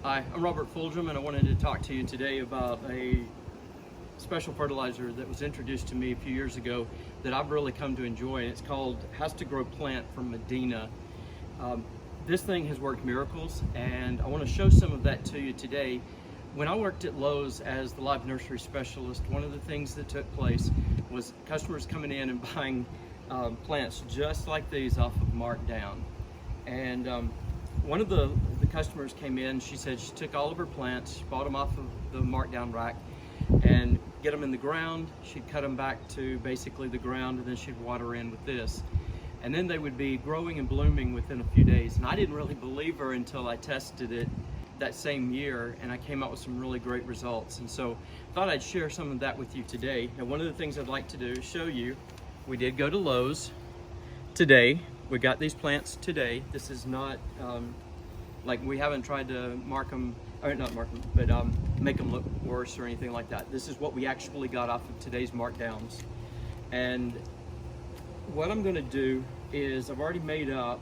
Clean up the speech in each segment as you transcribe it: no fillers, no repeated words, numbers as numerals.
Hi, I'm Robert Fulgham, and I wanted to talk to you today about a special fertilizer that was introduced to me a few years ago that I've really come to enjoy, and it's called Has to Grow Plant from Medina. This thing has worked miracles, and I want to show some of that to you today. When I worked at Lowe's as the live nursery specialist, one of the things that took place was customers coming in and buying plants just like these off of Markdown. And one of the customers came in. She said she took all of her plants, she bought them off of the Markdown rack, and get them in the ground. She'd cut them back to basically the ground, and then she'd water in with this. And then they would be growing and blooming within a few days. And I didn't really believe her until I tested it that same year, and I came out with some really great results. And so I thought I'd share some of that with you today. Now, one of the things I'd like to do is show you, we did go to Lowe's today. We got these plants today. This is not like, we haven't tried to mark them, or not mark them, but make them look worse or anything like that. This is what we actually got off of today's markdowns. And what I'm gonna do is, I've already made up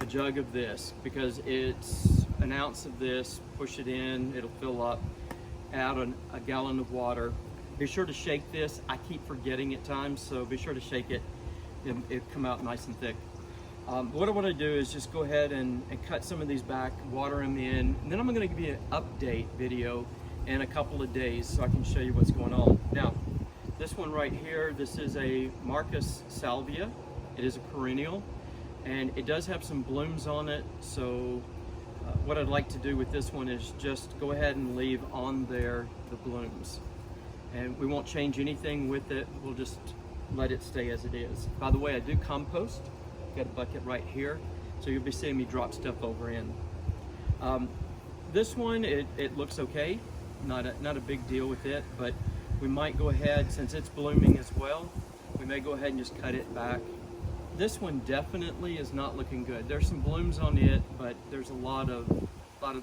a jug of this because it's an ounce of this. Push it in, it'll fill up. Add a gallon of water. Be sure to shake this. I keep forgetting at times, so be sure to shake it. It'll come out nice and thick. What I want to do is just go ahead and cut some of these back, water them in, and then I'm going to give you an update video in a couple of days so I can show you what's going on. Now, this one right here, this is a Marcus salvia. It is a perennial, and it does have some blooms on it. So what I'd like to do with this one is just go ahead and leave on there the blooms. And we won't change anything with it. We'll just let it stay as it is. By the way, I do compost. Got a bucket right here, so you'll be seeing me drop stuff over in. This one, it looks okay. Not a big deal with it, but we might go ahead, since it's blooming as well, we may go ahead and just cut it back. This one definitely is not looking good. There's some blooms on it, but there's a lot of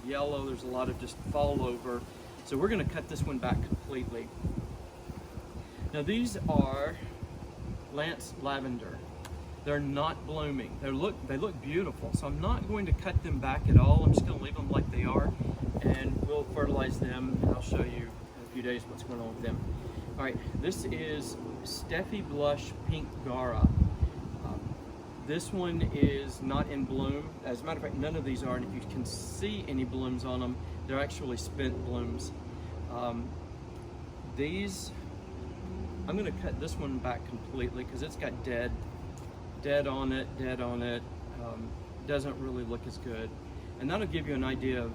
yellow. There's a lot of just fall over. So we're going to cut this one back completely. Now, these are Lance lavender. They're not blooming. They look beautiful, so I'm not going to cut them back at all. I'm just going to leave them like they are, and we'll fertilize them, and I'll show you in a few days what's going on with them. All right, this is Steffi Blush Pink Gara. This one is not in bloom. As a matter of fact, none of these are, and if you can see any blooms on them, they're actually spent blooms. These, I'm going to cut this one back completely because it's got dead on it. Doesn't really look as good, and that'll give you an idea of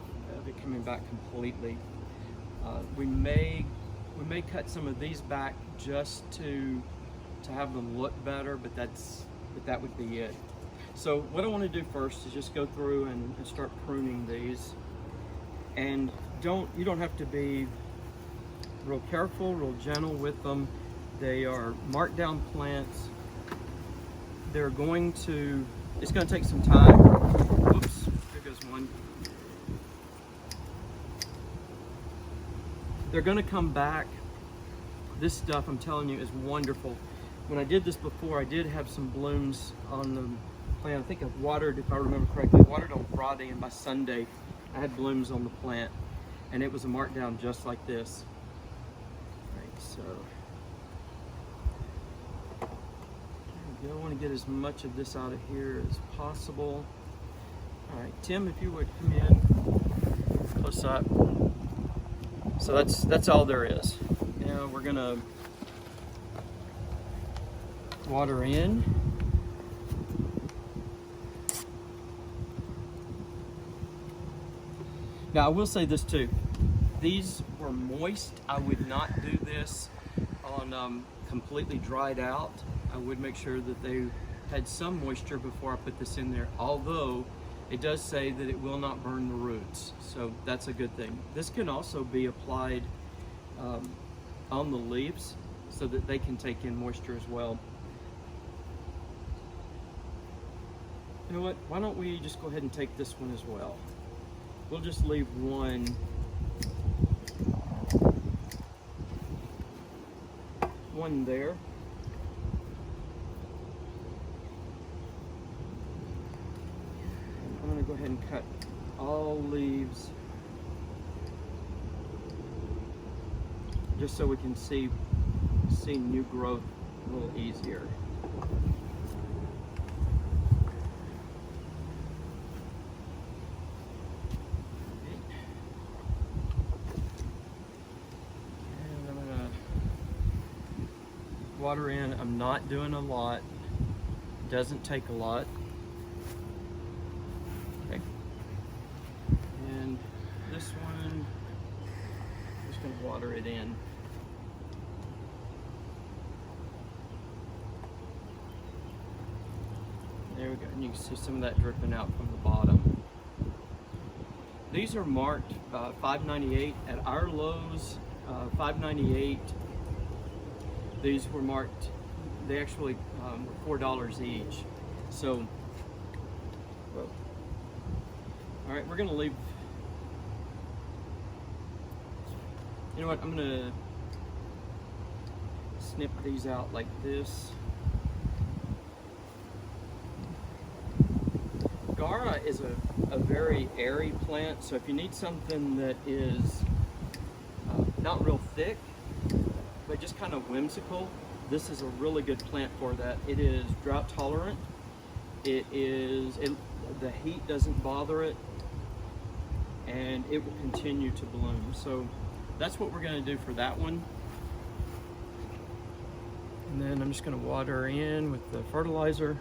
it coming back completely. We may cut some of these back just to have them look better, but that would be it. So what I want to do first is just go through and start pruning these. And you don't have to be real careful, real gentle with them. They are markdown plants. It's going to take some time. Whoops, there goes one. They're going to come back. This stuff, I'm telling you, is wonderful. When I did this before, I did have some blooms on the plant. I think I watered, if I remember correctly, I watered on Friday, and by Sunday, I had blooms on the plant, and it was a markdown just like this. All right, so I want to get as much of this out of here as possible. All right, Tim, if you would come in close up. So that's all there is. Now we're gonna water in. Now I will say this too. These were moist. I would not do this on completely dried out. I would make sure that they had some moisture before I put this in there, although it does say that it will not burn the roots, so that's a good thing. This can also be applied on the leaves so that they can take in moisture as well. You know what, why don't we just go ahead and take this one as well. We'll just leave one there. I'm going to go ahead and cut all leaves just so we can see new growth a little easier. And I'm gonna water in. I'm not doing a lot. Doesn't take a lot. Okay. And this one, I'm just gonna water it in. There we go, and you can see some of that dripping out from the bottom. These are marked $5.98 at our Lowe's. $5.98. These were marked. They actually were $4 each. So, well, all right, we're gonna leave. You know what? I'm gonna snip these out like this. Gara is a very airy plant, so if you need something that is not real thick, but just kind of whimsical, this is a really good plant for that. It is drought tolerant. The heat doesn't bother it, and it will continue to bloom. So that's what we're going to do for that one. And then I'm just going to water in with the fertilizer.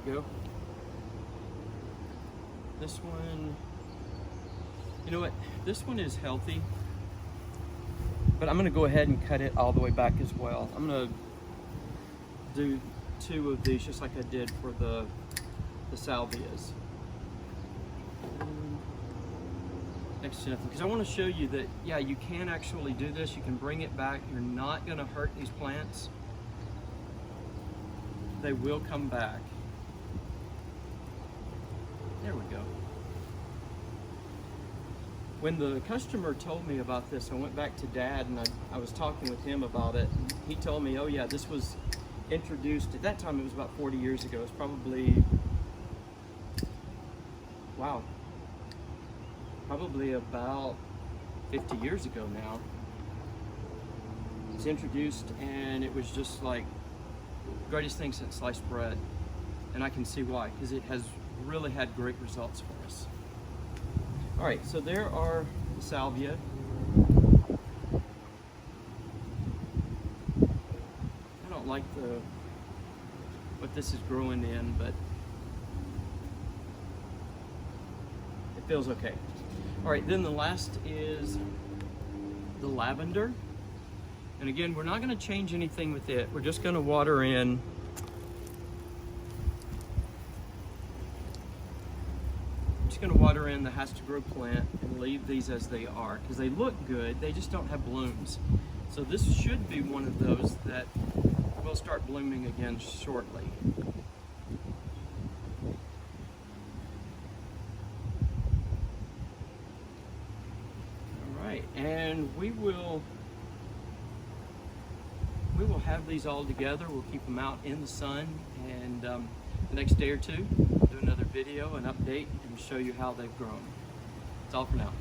Go. This one, you know what? This one is healthy, but I'm going to go ahead and cut it all the way back as well. I'm going to do 2 of these just like I did for the salvias. Next to nothing, because I want to show you that, yeah, you can actually do this. You can bring it back. You're not going to hurt these plants. They will come back. There we go. When the customer told me about this, I went back to Dad and I was talking with him about it. And he told me, oh yeah, this was introduced, at that time it was about 40 years ago. It's probably, wow, probably about 50 years ago now. It's introduced and it was just like the greatest thing since sliced bread. And I can see why, because it has really had great results for us. All right, so there are the salvia. I don't like what this is growing in, but it feels okay. All right, then the last is the lavender. And again, we're not going to change anything with it. We're just going to water in. Going to water in the Has to Grow plant and leave these as they are because they look good, they just don't have blooms. So this should be one of those that will start blooming again shortly. All right, and we will have these all together. We'll keep them out in the sun, and the next day or two, we'll do another video, an update, and show you how they've grown. That's all for now.